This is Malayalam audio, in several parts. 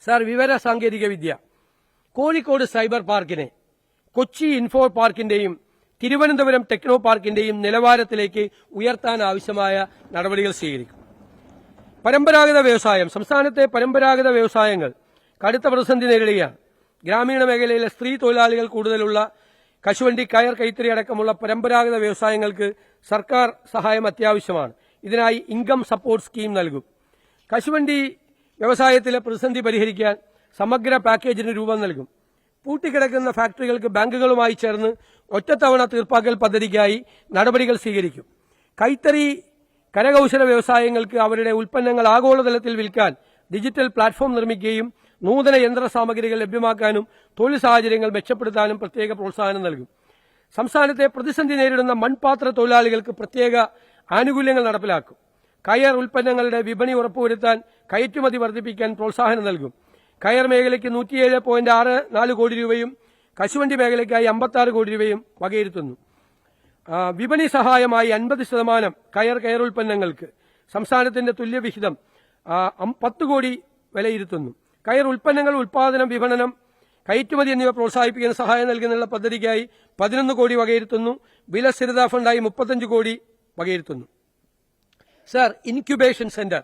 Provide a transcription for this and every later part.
സാർ, വിവര സാങ്കേതിക വിദ്യ കോഴിക്കോട് സൈബർ പാർക്കിനെ കൊച്ചി ഇൻഫോ പാർക്കിന്റെയും തിരുവനന്തപുരം ടെക്നോ പാർക്കിന്റെയും നിലവാരത്തിലേക്ക് ഉയർത്താൻ ആവശ്യമായ നടപടികൾ സ്വീകരിക്കും. പരമ്പരാഗത വ്യവസായം സംസ്ഥാനത്തെ പരമ്പരാഗത വ്യവസായങ്ങൾ കടുത്ത പ്രതിസന്ധി നേരിടുകയാണ്. ഗ്രാമീണ മേഖലയിലെ സ്ത്രീ തൊഴിലാളികൾ കൂടുതലുള്ള കശുവണ്ടി, കയർ, കൈത്തറി അടക്കമുള്ള പരമ്പരാഗത വ്യവസായങ്ങൾക്ക് സർക്കാർ സഹായം അത്യാവശ്യമാണ്. ഇതിനായി ഇൻകം സപ്പോർട്ട് സ്കീം നൽകും. കശുവണ്ടി വ്യവസായത്തിലെ പ്രതിസന്ധി പരിഹരിക്കാൻ സമഗ്ര പാക്കേജിന് രൂപം നൽകും. പൂട്ടിക്കിടക്കുന്ന ഫാക്ടറികൾക്ക് ബാങ്കുകളുമായി ചേർന്ന് ഒറ്റത്തവണ തീർപ്പാക്കൽ പദ്ധതിക്കായി നടപടികൾ സ്വീകരിക്കും. കൈത്തറി, കരകൌശല വ്യവസായങ്ങൾക്ക് അവരുടെ ഉൽപ്പന്നങ്ങൾ ആഗോളതലത്തിൽ വിൽക്കാൻ ഡിജിറ്റൽ പ്ലാറ്റ്ഫോം നിർമ്മിക്കുകയും നൂതന യന്ത്ര സാമഗ്രികൾ ലഭ്യമാക്കാനും തൊഴിൽ സാഹചര്യങ്ങൾ മെച്ചപ്പെടുത്താനും പ്രത്യേക പ്രോത്സാഹനം നൽകും. സംസ്ഥാനത്തെ പ്രതിസന്ധി നേരിടുന്ന മൺപാത്ര തൊഴിലാളികൾക്ക് പ്രത്യേക ആനുകൂല്യങ്ങൾ നടപ്പിലാക്കും. കയർ ഉൽപ്പന്നങ്ങളുടെ വിപണി ഉറപ്പുവരുത്താൻ കയറ്റുമതി വർദ്ധിപ്പിക്കാൻ പ്രോത്സാഹനം നൽകും. കയർ മേഖലയ്ക്ക് 107.64 കോടി രൂപയും കശുവണ്ടി മേഖലയ്ക്കായി 56 കോടി രൂപയും വകയിരുത്തുന്നു. വിപണി സഹായമായി 50% കയർ ഉൽപ്പന്നങ്ങൾക്ക് സംസ്ഥാനത്തിന്റെ തുല്യവിഹിതം 10 കോടി വിലയിരുത്തുന്നു. കയർ ഉൽപ്പന്നങ്ങൾ ഉൽപാദനം, വിപണനം, കയറ്റുമതി എന്നിവ പ്രോത്സാഹിപ്പിക്കുന്ന സഹായം നൽകുന്നതിനുള്ള പദ്ധതിക്കായി 11 കോടി വകയിരുത്തുന്നു. വില സ്ഥിരതാ ഫണ്ടായി 35 കോടി വകയിരുത്തുന്നു. സർ, ഇൻക്യുബേഷൻ സെന്റർ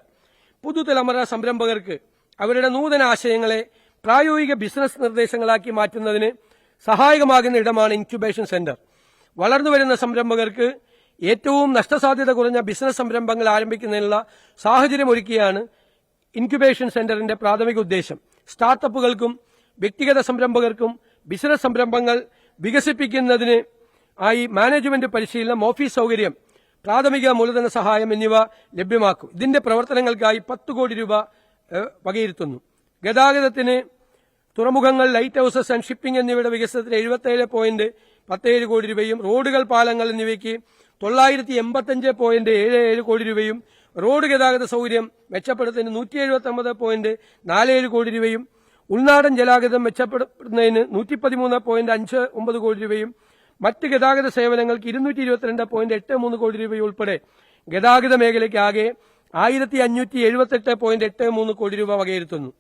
പുതുതലമുറ സംരംഭകർക്ക് അവരുടെ നൂതന ആശയങ്ങളെ പ്രായോഗിക ബിസിനസ് നിർദ്ദേശങ്ങളാക്കി മാറ്റുന്നതിന് സഹായകമാകുന്ന ഇടമാണ് ഇൻക്യുബേഷൻ സെന്റർ. വളർന്നുവരുന്ന സംരംഭകർക്ക് ഏറ്റവും നഷ്ടസാധ്യത കുറഞ്ഞ ബിസിനസ് സംരംഭങ്ങൾ ആരംഭിക്കുന്നതിനുള്ള സാഹചര്യമൊരുക്കിയാണ് ഇൻക്യുബേഷൻ സെന്ററിന്റെ പ്രാഥമിക ഉദ്ദേശം. സ്റ്റാർട്ടപ്പുകൾക്കും വ്യക്തിഗത സംരംഭകർക്കും ബിസിനസ് സംരംഭങ്ങൾ വികസിപ്പിക്കുന്നതിന് ആയി മാനേജ്മെന്റ് പരിശീലനം, ഓഫീസ് സൌകര്യം, പ്രാഥമിക മൂലധന സഹായം എന്നിവ ലഭ്യമാക്കും. ഇതിന്റെ പ്രവർത്തനങ്ങൾക്കായി 10 കോടി രൂപ വകയിരുത്തുന്നു. ഗതാഗതത്തിന് തുറമുഖങ്ങൾ, ലൈറ്റ് ഹൌസസ് ആൻഡ് ഷിപ്പിംഗ് എന്നിവയുടെ വികസനത്തിന് 77.17 കോടി രൂപയും റോഡുകൾ, പാലങ്ങൾ എന്നിവയ്ക്ക് 985.77 കോടി രൂപയും റോഡ് ഗതാഗത സൌകര്യം മെച്ചപ്പെടുത്തുന്നതിന് 179.47 കോടി രൂപയും ഉൾനാടൻ ജലാഗതം മെച്ചപ്പെടുത്തുന്നതിന് 113.59 കോടി രൂപയും മറ്റ് ഗതാഗത സേവനങ്ങൾക്ക് 222.83 കോടി രൂപയും ഉൾപ്പെടെ ഗതാഗത മേഖലയ്ക്ക് ആകെ 1578.83 കോടി രൂപ വകയിരുത്തുന്നു.